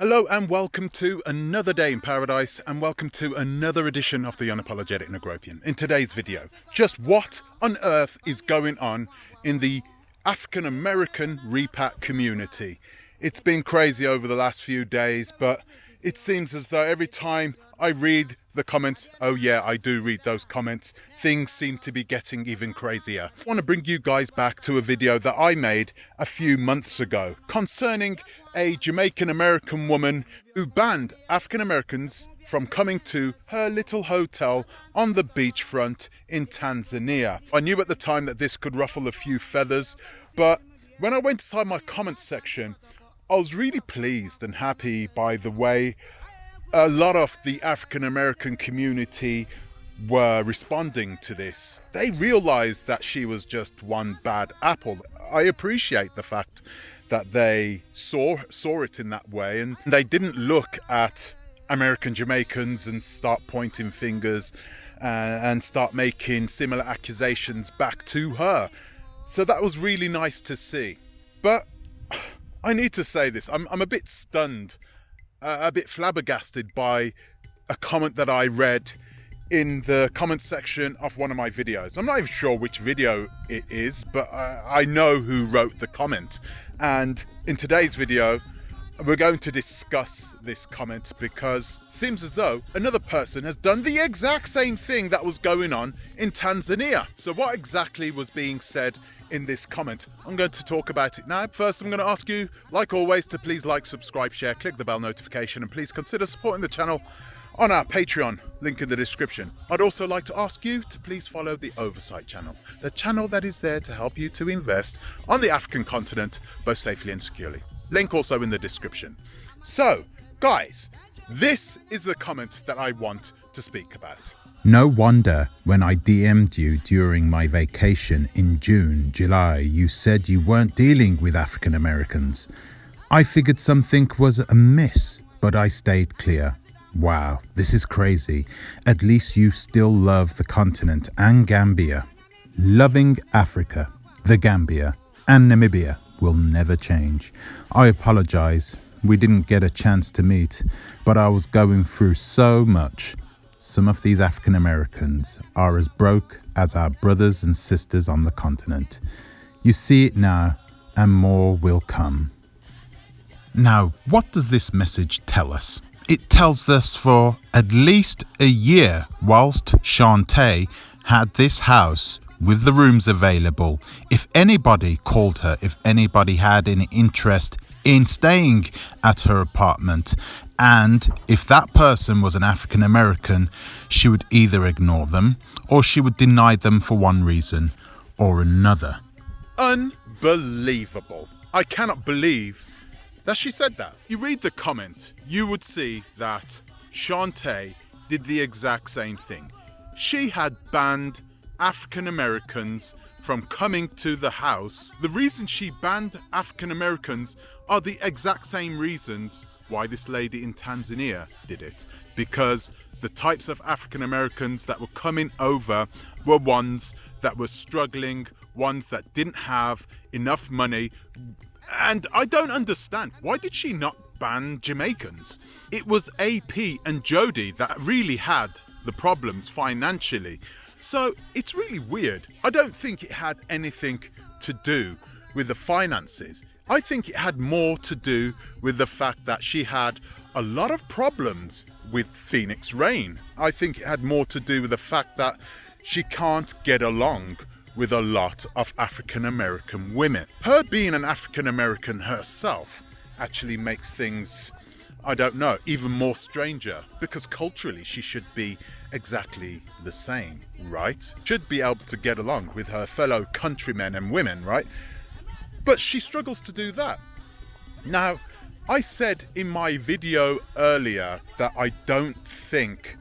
Hello and welcome to another day in paradise, and welcome to another edition of the Unapologetic Negropian. In today's video, just what on earth is going on in the African American repat community? It's been crazy over the last few days, but it seems as though every time I read the comments, oh yeah, I do read those comments, things seem to be getting even crazier. I want to bring you guys back to a video that I made a few months ago concerning a Jamaican American woman who banned African Americans from coming to her little hotel on the beachfront in Tanzania. I knew at the time that this could ruffle a few feathers, but when I went inside my comments section, I was really pleased and happy by the way a lot of the African American community were responding to this. They realized that she was just one bad apple. I appreciate the fact that they saw it in that way, and they didn't look at American Jamaicans and start pointing fingers and start making similar accusations back to her. So that was really nice to see. But I need to say this, I'm a bit stunned, a bit flabbergasted by a comment that I read in the comment section of one of my videos. I'm not even sure which video it is, but I know who wrote the comment. And in today's video, we're going to discuss this comment because it seems as though another person has done the exact same thing that was going on in Tanzania. So what exactly was being said in this comment? I'm going to talk about it now. First, I'm going to ask you, like always, to please like, subscribe, share, click the bell notification, and please consider supporting the channel on our Patreon, link in the description. I'd also like to ask you to please follow the Oversight channel, the channel that is there to help you to invest on the African continent, both safely and securely. Link also in the description. So, guys, this is the comment that I want to speak about. No wonder when I DM'd you during my vacation in June, July, you said you weren't dealing with African Americans. I figured something was amiss, but I stayed clear. Wow, this is crazy. At least you still love the continent and Gambia. Loving Africa, the Gambia, and Namibia will never change. I apologize. We didn't get a chance to meet, but I was going through so much. Some of these African Americans are as broke as our brothers and sisters on the continent. You see it now, and more will come. Now, what does this message tell us? It tells us for at least a year, whilst Shauntay had this house with the rooms available, if anybody called her, if anybody had any interest in staying at her apartment, and if that person was an African American, she would either ignore them or she would deny them for one reason or another. Unbelievable. I cannot believe that she said that. You read the comment, you would see that Shauntay did the exact same thing. She had banned African Americans from coming to the house. The reason she banned African Americans are the exact same reasons why this lady in Tanzania did it. Because the types of African Americans that were coming over were ones that were struggling, ones that didn't have enough money. And I don't understand, why did she not ban Jamaicans? It was AP and Jody that really had the problems financially. So it's really weird. I don't think it had anything to do with the finances. I think it had more to do with the fact that she had a lot of problems with PHEONIX RENE. I think it had more to do with the fact that she can't get along with a lot of African American women. Her being an African American herself actually makes things, I don't know, even more stranger, because culturally she should be exactly the same, right? Should be able to get along with her fellow countrymen and women, right? But she struggles to do that. Now, I said in my video earlier that I don't think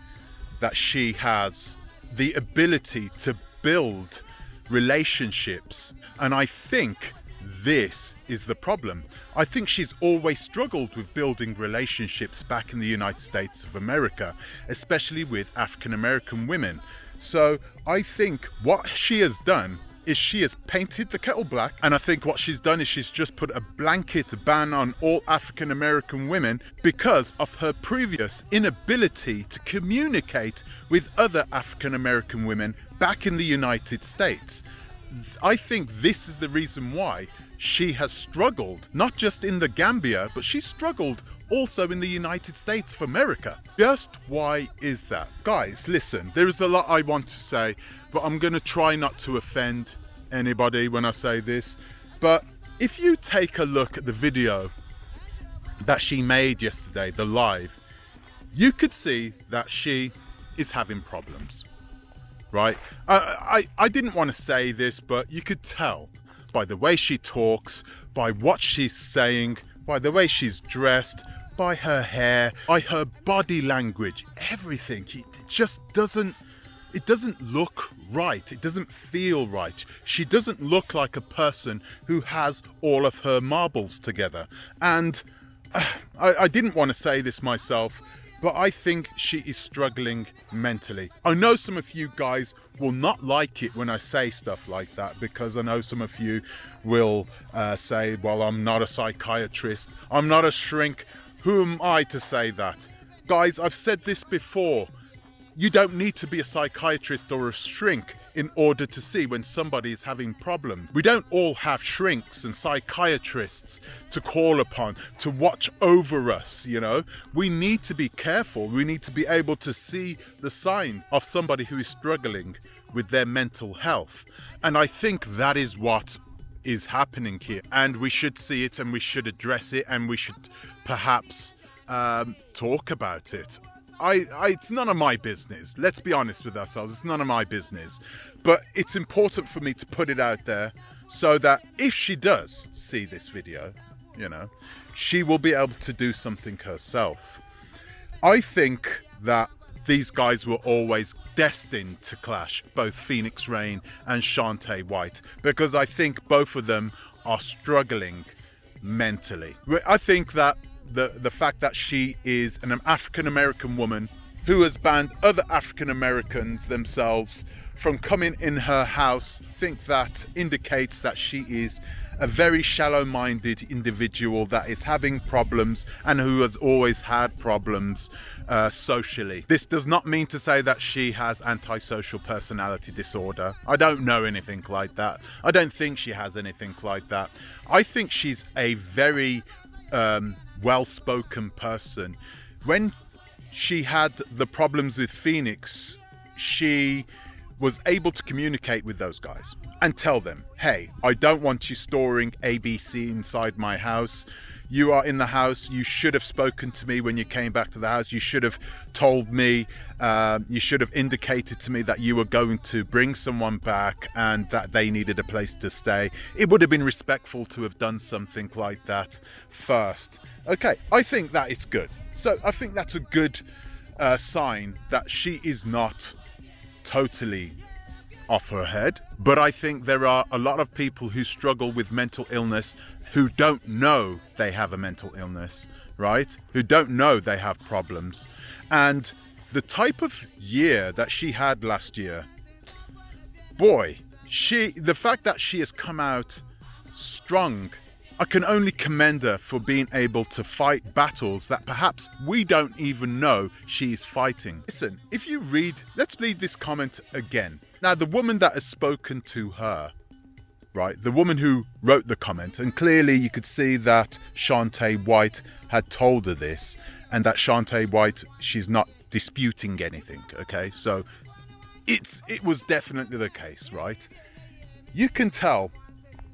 that she has the ability to build relationships, and I think this is the problem. I think she's always struggled with building relationships back in the United States of America, especially with African American women. So I think what she has done is she has painted the kettle black, and I think what she's done is she's just put a blanket ban on all African American women because of her previous inability to communicate with other African American women back in the United States. I think this is the reason why she has struggled, not just in the Gambia, but she's struggled also in the United States of America. Just why is that? Guys, listen, there is a lot I want to say, but I'm going to try not to offend anybody when I say this. But if you take a look at the video that she made yesterday, the live, you could see that she is having problems, right? I didn't want to say this, but you could tell by the way she talks, by what she's saying, by the way she's dressed, by her hair, by her body language, everything. It just doesn't look right. It doesn't feel right. She doesn't look like a person who has all of her marbles together. And I didn't want to say this myself, but I think she is struggling mentally. I know some of you guys will not like it when I say stuff like that, because I know some of you will say, well, I'm not a psychiatrist, I'm not a shrink. Who am I to say that? Guys, I've said this before. You don't need to be a psychiatrist or a shrink in order to see when somebody is having problems. We don't all have shrinks and psychiatrists to call upon to watch over us, you know. We need to be careful. We need to be able to see the signs of somebody who is struggling with their mental health. And I think that is what is happening here. And we should see it, and we should address it, and we should perhaps talk about it. It's none of my business. Let's be honest with ourselves. It's none of my business. But it's important for me to put it out there so that if she does see this video, you know, she will be able to do something herself. I think that these guys were always destined to clash, both PHEONIX RENE and Shauntay White, because I think both of them are struggling mentally. I think that the fact that she is an African American woman who has banned other African Americans themselves from coming in her house, I think that indicates that she is a very shallow-minded individual that is having problems and who has always had problems socially. This does not mean to say that she has antisocial personality disorder. I don't know anything like that. I don't think she has anything like that. I think she's a very well-spoken person. When she had the problems with PHEONIX, she was able to communicate with those guys and tell them, hey, I don't want you storing ABC inside my house. You are in the house. You should have spoken to me when you came back to the house. You should have told me, you should have indicated to me that you were going to bring someone back and that they needed a place to stay. It would have been respectful to have done something like that first. Okay, I think that is good. So I think that's a good sign that she is not totally off her head. But I think there are a lot of people who struggle with mental illness who don't know they have a mental illness, right? Who don't know they have problems. And the type of year that she had last year, boy, the fact that she has come out strong, I can only commend her for being able to fight battles that perhaps we don't even know she's fighting. Listen, if you read, let's read this comment again. Now, the woman that has spoken to her, right, the woman who wrote the comment, and clearly you could see that Shauntay White had told her this, and that Shauntay White, she's not disputing anything, okay? So it was definitely the case, right? You can tell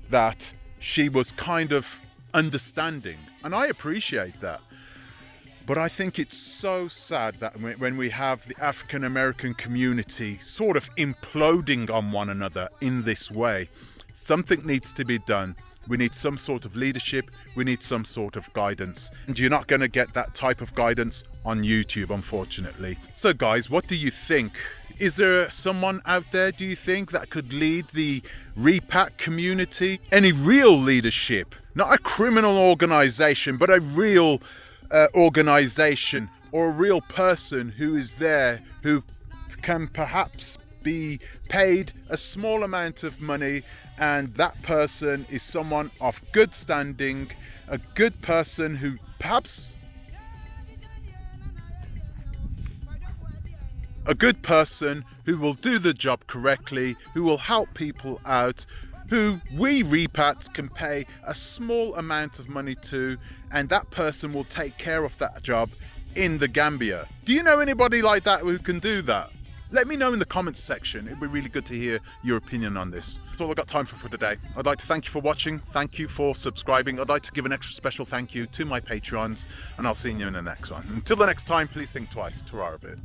that she was kind of understanding, and I appreciate that. But I think it's so sad that when we have the African American community sort of imploding on one another in this way, something needs to be done. We need some sort of leadership. We need some sort of guidance. And you're not going to get that type of guidance on YouTube, unfortunately. So guys, what do you think? Is there someone out there, do you think, that could lead the repack community? Any real leadership, not a criminal organization, but a real organization or a real person who is there, who can perhaps be paid a small amount of money, and that person is someone of good standing, a good person who perhaps a good person who will do the job correctly, who will help people out, who we repats can pay a small amount of money to, and that person will take care of that job in the Gambia. Do you know anybody like that who can do that? Let me know in the comments section. It'd be really good to hear your opinion on this. That's all I've got time for today. I'd like to thank you for watching. Thank you for subscribing. I'd like to give an extra special thank you to my Patreons, and I'll see you in the next one. Until the next time, please think twice. Ta-ra a bit.